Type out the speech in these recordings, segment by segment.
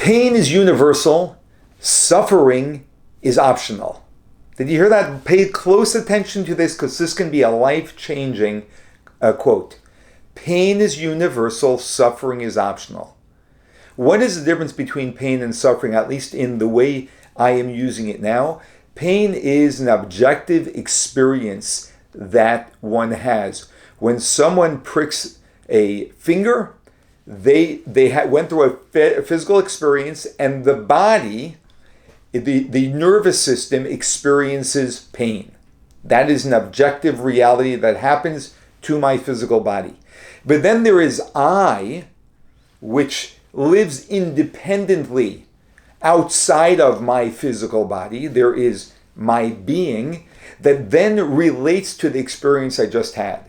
Pain is universal. Suffering is optional. Did you hear that? Pay close attention to this because this can be a life-changing quote. Pain is universal. Suffering is optional. What is the difference between pain and suffering, at least in the way I am using it now? Pain is an objective experience that one has. When someone pricks a finger, they went through a physical experience, and the body, the nervous system experiences pain. That is an objective reality that happens to my physical body. But then there is I, which lives independently outside of my physical body. There is my being that then relates to the experience I just had.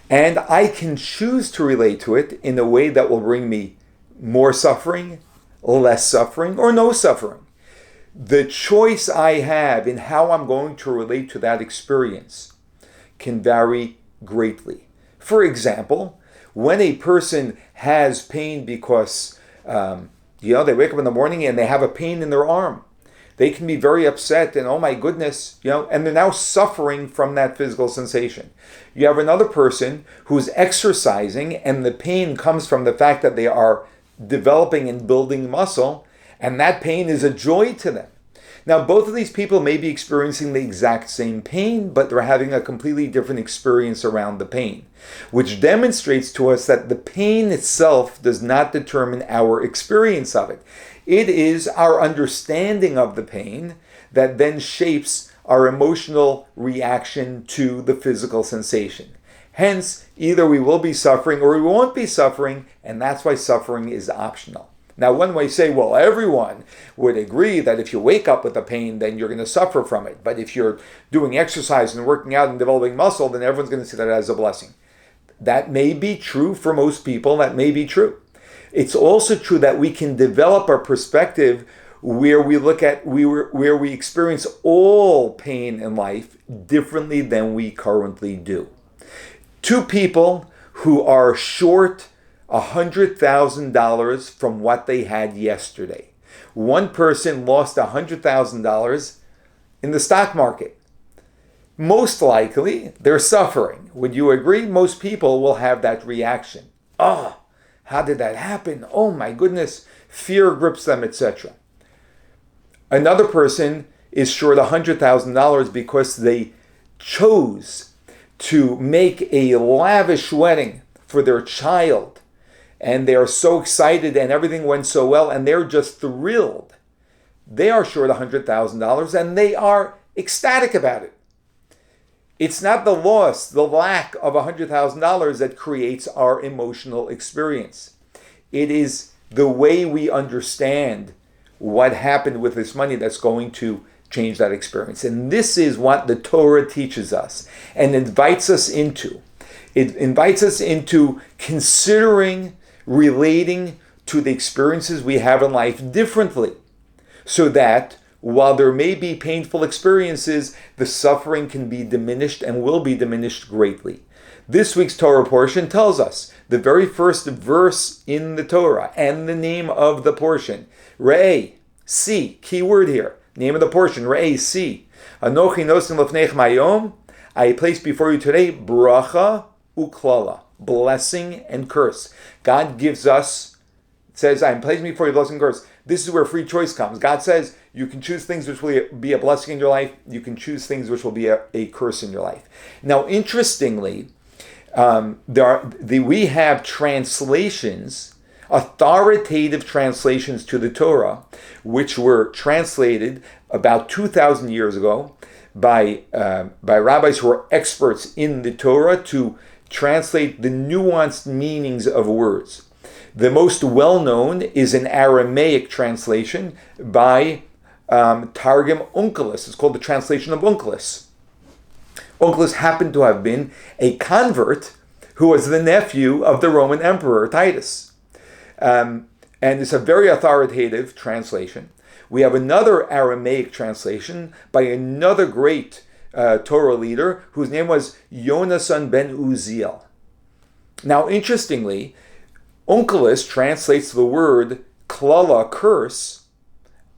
And I can choose to relate to it in a way that will bring me more suffering, less suffering, or no suffering. The choice I have in how I'm going to relate to that experience can vary greatly. For example, when a person has pain because they wake up in the morning and they have a pain in their arm, they can be very upset and, oh my goodness, and they're now suffering from that physical sensation. You have another person who's exercising and the pain comes from the fact that they are developing and building muscle, and that pain is a joy to them. Now, both of these people may be experiencing the exact same pain, but they're having a completely different experience around the pain, which demonstrates to us that the pain itself does not determine our experience of it. It is our understanding of the pain that then shapes our emotional reaction to the physical sensation. Hence, either we will be suffering or we won't be suffering, and that's why suffering is optional. Now, one may say, well, everyone would agree that if you wake up with a pain, then you're going to suffer from it. But if you're doing exercise and working out and developing muscle, then everyone's going to see that as a blessing. That may be true for most people. That may be true. It's also true that we can develop our perspective where we look at, where we experience all pain in life differently than we currently do. Two people who are short $100,000 from what they had yesterday. One person lost $100,000 in the stock market. Most likely, they're suffering. Would you agree? Most people will have that reaction. Oh, how did that happen? Oh my goodness. Fear grips them, etc. Another person is short $100,000 because they chose to make a lavish wedding for their child. And they are so excited and everything went so well and they're just thrilled. They are short $100,000 and they are ecstatic about it. It's not the loss, the lack of $100,000 that creates our emotional experience. It is the way we understand what happened with this money that's going to change that experience. And this is what the Torah teaches us and invites us into. It invites us into considering relating to the experiences we have in life differently, so that while there may be painful experiences, the suffering can be diminished and will be diminished greatly. This week's Torah portion tells us the very first verse in the Torah and the name of the portion. Re'eh, see, key word here. Name of the portion, Re'eh, see. Anochi nosim lefneichem hayom, I place before you today bracha uklala, blessing and curse. God gives us, says, I am placing before you blessing and curse. This is where free choice comes. God says you can choose things which will be a blessing in your life. You can choose things which will be a curse in your life. Now, interestingly, we have translations, authoritative translations to the Torah, which were translated about 2,000 years ago by rabbis who are experts in the Torah to translate the nuanced meanings of words. The most well-known is an Aramaic translation by Targum Onkelos. It's called the translation of Onkelos. Onkelos happened to have been a convert who was the nephew of the Roman Emperor Titus. And it's a very authoritative translation. We have another Aramaic translation by another great Torah leader whose name was Yonasan ben Uziel. Now, interestingly, Onkelos translates the word klala, curse,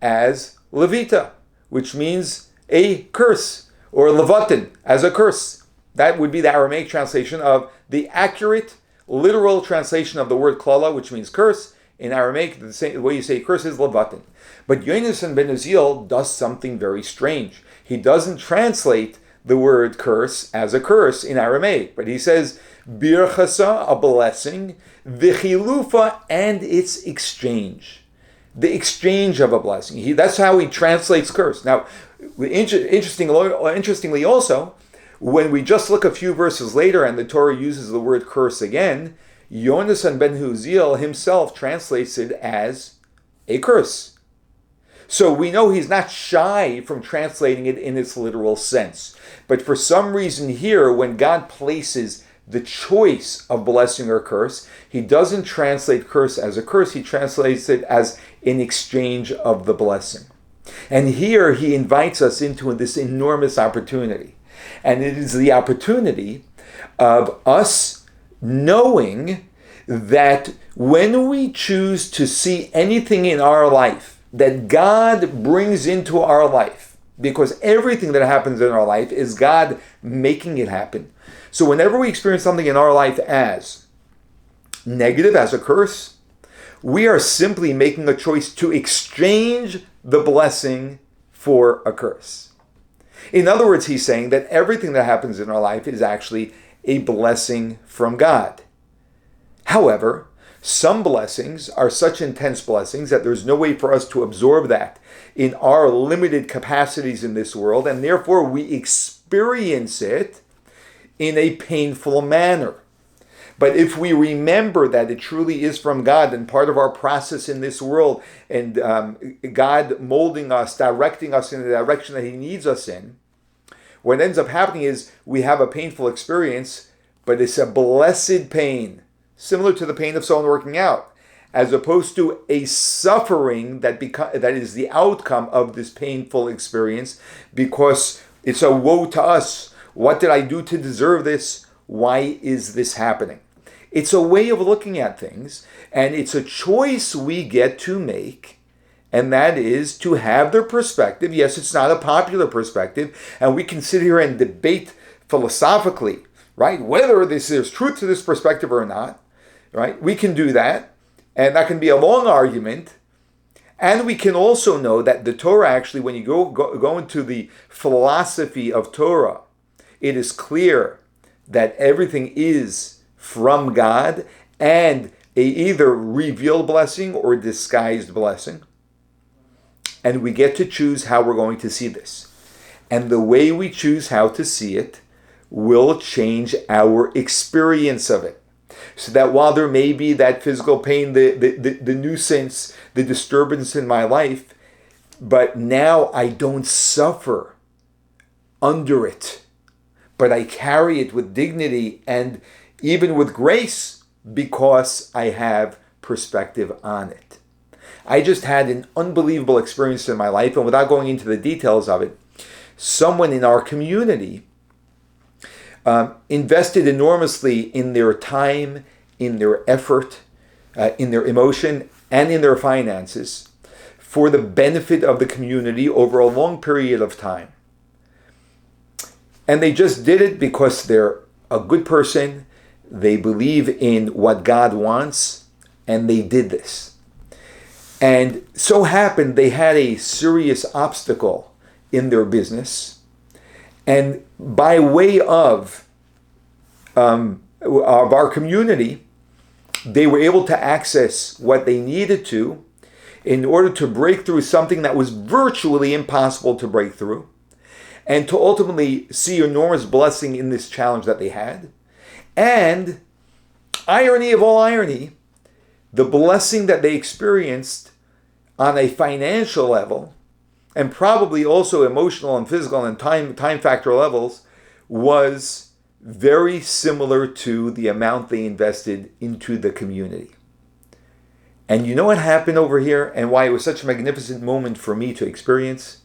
as levita, which means a curse, or levatin, as a curse. That would be the Aramaic translation of the accurate, literal translation of the word klala, which means curse. In Aramaic, the way you say curse is levatin. But Yonasan ben Uziel does something very strange. He doesn't translate the word curse as a curse in Aramaic, but he says birchasa, a blessing, v'chilufa, and its exchange. The exchange of a blessing. That's how he translates curse. Now, interestingly also, when we just look a few verses later and the Torah uses the word curse again, Yonasan ben Uziel himself translates it as a curse. So we know he's not shy from translating it in its literal sense. But for some reason here, when God places the choice of blessing or curse, he doesn't translate curse as a curse, he translates it as an exchange of the blessing. And here he invites us into this enormous opportunity. And it is the opportunity of us knowing that when we choose to see anything in our life that God brings into our life, because everything that happens in our life is God making it happen. So whenever we experience something in our life as negative, as a curse, we are simply making a choice to exchange the blessing for a curse. In other words, he's saying that everything that happens in our life is actually a blessing from God. However, some blessings are such intense blessings that there's no way for us to absorb that in our limited capacities in this world, and therefore we experience it in a painful manner. But if we remember that it truly is from God and part of our process in this world, and God molding us, directing us in the direction that he needs us in, what ends up happening is we have a painful experience, but it's a blessed pain, similar to the pain of someone working out, as opposed to a suffering that is the outcome of this painful experience, because it's a woe to us. What did I do to deserve this? Why is this happening? It's a way of looking at things, and it's a choice we get to make, and that is to have their perspective. Yes, it's not a popular perspective, and we can sit here and debate philosophically, right, whether there's truth to this perspective or not, right? We can do that, and that can be a long argument. And we can also know that the Torah, actually, when you go into the philosophy of Torah, it is clear that everything is from God, and a either revealed blessing or disguised blessing. And we get to choose how we're going to see this. And the way we choose how to see it will change our experience of it. So that while there may be that physical pain, the nuisance, the disturbance in my life, but now I don't suffer under it, but I carry it with dignity and even with grace because I have perspective on it. I just had an unbelievable experience in my life, and without going into the details of it, someone in our community invested enormously in their time, in their effort, in their emotion, and in their finances for the benefit of the community over a long period of time. And they just did it because they're a good person, they believe in what God wants, and they did this. And so happened they had a serious obstacle in their business, and by way of our community, they were able to access what they needed to in order to break through something that was virtually impossible to break through, and to ultimately see enormous blessing in this challenge that they had. And irony of all irony, the blessing that they experienced on a financial level, and probably also emotional and physical and time factor levels, was very similar to the amount they invested into the community. And you know what happened over here, and why it was such a magnificent moment for me to experience?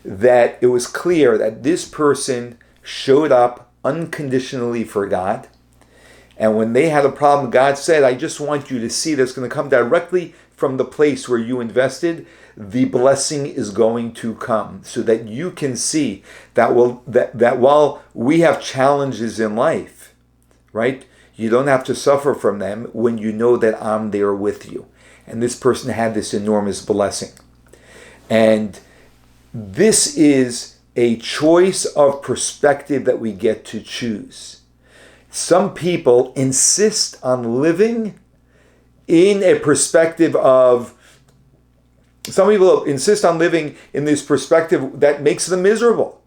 That it was clear that this person showed up unconditionally for God. And when they had a problem, God said, I just want you to see that's going to come directly from the place where you invested, the blessing is going to come, so that you can see that while we have challenges in life, right, you don't have to suffer from them when you know that I'm there with you. And this person had this enormous blessing. And this is a choice of perspective that we get to choose. Some people insist on living in a perspective of, some people insist on living in this perspective that makes them miserable.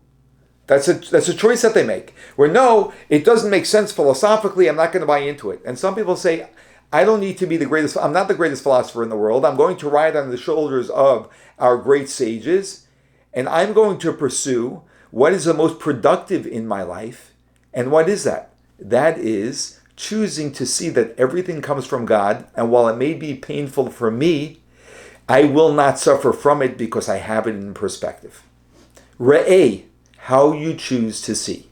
That's a choice that they make. Where no, it doesn't make sense philosophically, I'm not going to buy into it. And some people say, I don't need to be the greatest, I'm not the greatest philosopher in the world. I'm going to ride on the shoulders of our great sages, and I'm going to pursue what is the most productive in my life. And what is that? That is choosing to see that everything comes from God, and while it may be painful for me, I will not suffer from it because I have it in perspective. Re'eh, how you choose to see.